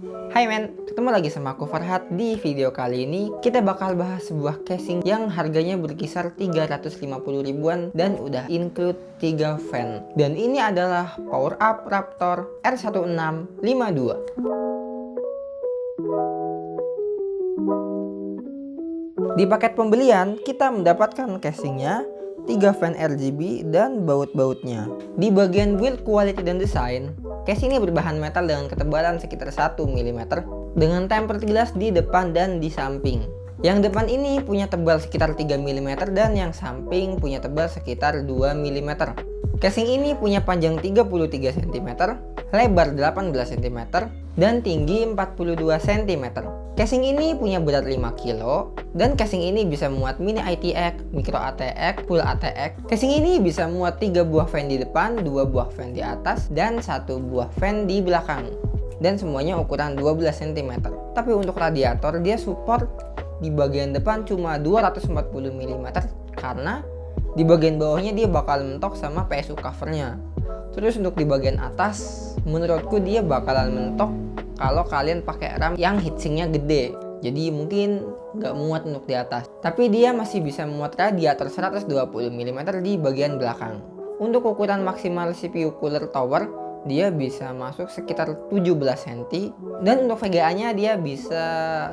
Hai men, ketemu lagi sama aku Farhat. Di video kali ini kita bakal bahas sebuah casing yang harganya berkisar 350 ribuan dan udah include 3 fan. Dan ini adalah Power Up Raptor R1652. Di paket pembelian kita mendapatkan casingnya, 3 fan RGB dan baut-bautnya. Di bagian build quality dan desain, case ini berbahan metal dengan ketebalan sekitar 1 mm dengan tempered glass di depan dan di samping. Yang depan ini punya tebal sekitar 3 mm dan yang samping punya tebal sekitar 2 mm. Casing ini punya panjang 33 cm, lebar 18 cm, dan tinggi 42 cm. Casing ini punya berat 5 kg, dan casing ini bisa muat mini ITX, micro ATX, full ATX. Casing ini bisa muat 3 buah fan di depan, 2 buah fan di atas, dan 1 buah fan di belakang. Dan semuanya ukuran 12 cm. Tapi untuk radiator dia support di bagian depan cuma 240 mm karena di bagian bawahnya dia bakal mentok sama PSU covernya. Terus untuk di bagian atas, menurutku dia bakalan mentok kalau kalian pakai RAM yang heatsinknya gede. Jadi mungkin nggak muat untuk di atas. Tapi dia masih bisa muat radiator 120 mm di bagian belakang. Untuk ukuran maksimal CPU cooler tower, dia bisa masuk sekitar 17 cm. Dan untuk VGA-nya dia bisa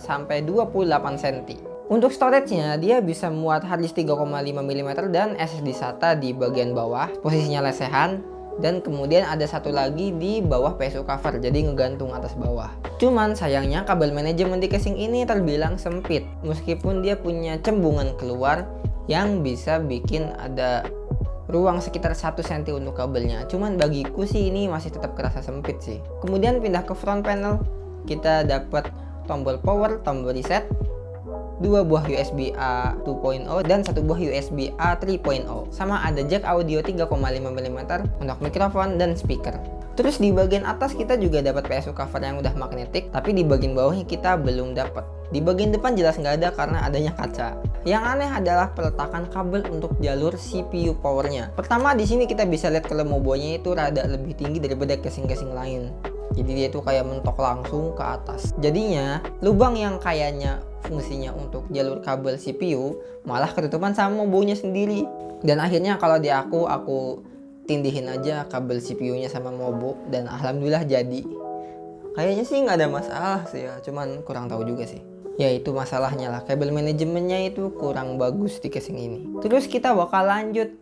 sampai 28 cm. Untuk storage-nya, dia bisa muat harddisk 3,5 mm dan SSD SATA di bagian bawah, posisinya lesehan. Dan kemudian ada satu lagi di bawah PSU cover, jadi ngegantung atas bawah. Cuman sayangnya kabel manajemen di casing ini terbilang sempit, meskipun dia punya cembungan keluar yang bisa bikin ada ruang sekitar 1 cm untuk kabelnya. Cuman bagiku sih ini masih tetap kerasa sempit sih. Kemudian pindah ke front panel, kita dapat tombol power, tombol reset, 2 buah USB A 2.0 dan 1 buah USB A 3.0, sama ada jack audio 3,5 mm untuk mikrofon dan speaker. Terus di bagian atas kita juga dapat PSU cover yang udah magnetik, tapi di bagian bawahnya kita belum dapat. Di bagian depan jelas nggak ada karena adanya kaca. Yang aneh adalah peletakan kabel untuk jalur CPU powernya. Pertama di sini kita bisa lihat kalau mobonya itu rada lebih tinggi daripada casing-casing lain. Jadi dia tuh kayak mentok langsung ke atas. Jadinya lubang yang kayaknya fungsinya untuk jalur kabel CPU malah ketutupan sama mobonya sendiri. Dan akhirnya kalau di aku tindihin aja kabel CPU-nya sama mobo dan alhamdulillah jadi. Kayaknya sih nggak ada masalah sih ya, cuman kurang tahu juga sih. Ya itu masalahnya lah, kabel manajemennya itu kurang bagus di casing ini. Terus kita bakal lanjut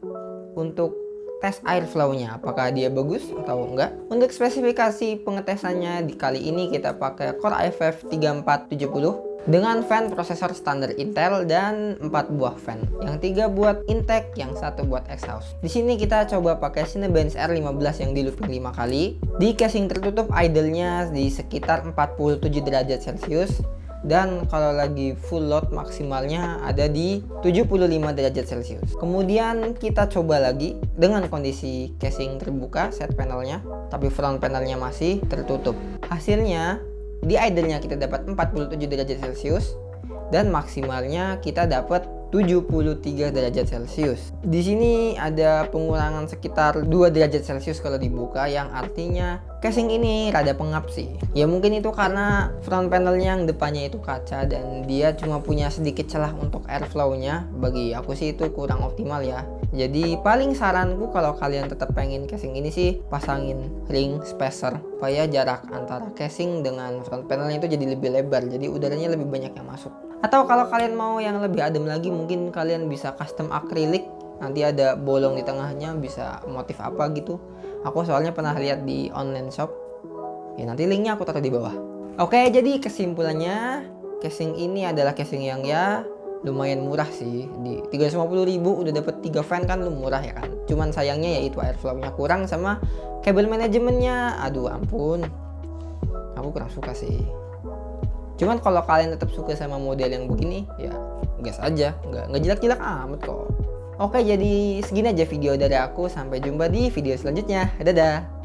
untuk tes airflow-nya, apakah dia bagus atau enggak. Untuk spesifikasi pengetesannya di kali ini kita pakai Core i5 3470 dengan fan prosesor standar Intel dan 4 buah fan. Yang 3 buat intake, yang 1 buat exhaust. Di sini kita coba pakai Cinebench R15 yang di looping 5 kali. Di casing tertutup idle-nya di sekitar 47 derajat Celcius. Dan kalau lagi full load maksimalnya ada di 75 derajat Celcius. Kemudian kita coba lagi dengan kondisi casing terbuka set panelnya, tapi front panelnya masih tertutup. Hasilnya di idle-nya kita dapat 47 derajat Celcius dan maksimalnya kita dapat 73 derajat Celcius. Di sini ada pengurangan sekitar 2 derajat Celcius kalau dibuka, yang artinya casing ini rada pengap sih. Ya mungkin itu karena front panelnya yang depannya itu kaca dan dia cuma punya sedikit celah untuk airflow-nya. Bagi aku sih itu kurang optimal ya. Jadi paling saranku kalau kalian tetap pengen casing ini sih pasangin ring spacer supaya jarak antara casing dengan front panelnya itu jadi lebih lebar, jadi udaranya lebih banyak yang masuk. Atau kalau kalian mau yang lebih adem lagi, mungkin kalian bisa custom akrilik. Nanti ada bolong di tengahnya, bisa motif apa gitu. Aku soalnya pernah lihat di online shop. Ya nanti linknya aku taruh di bawah. Oke, jadi kesimpulannya casing ini adalah casing yang ya lumayan murah sih. Di 350.000 udah dapet 3 fan kan, lu murah ya kan. Cuman sayangnya yaitu airflow-nya kurang sama kabel manajemennya. Aduh ampun, aku kurang suka sih. Cuman kalau kalian tetap suka sama model yang begini, ya gas aja, nggak jelek-jelek amat kok. Oke, jadi segini aja video dari aku. Sampai jumpa di video selanjutnya. Dadah.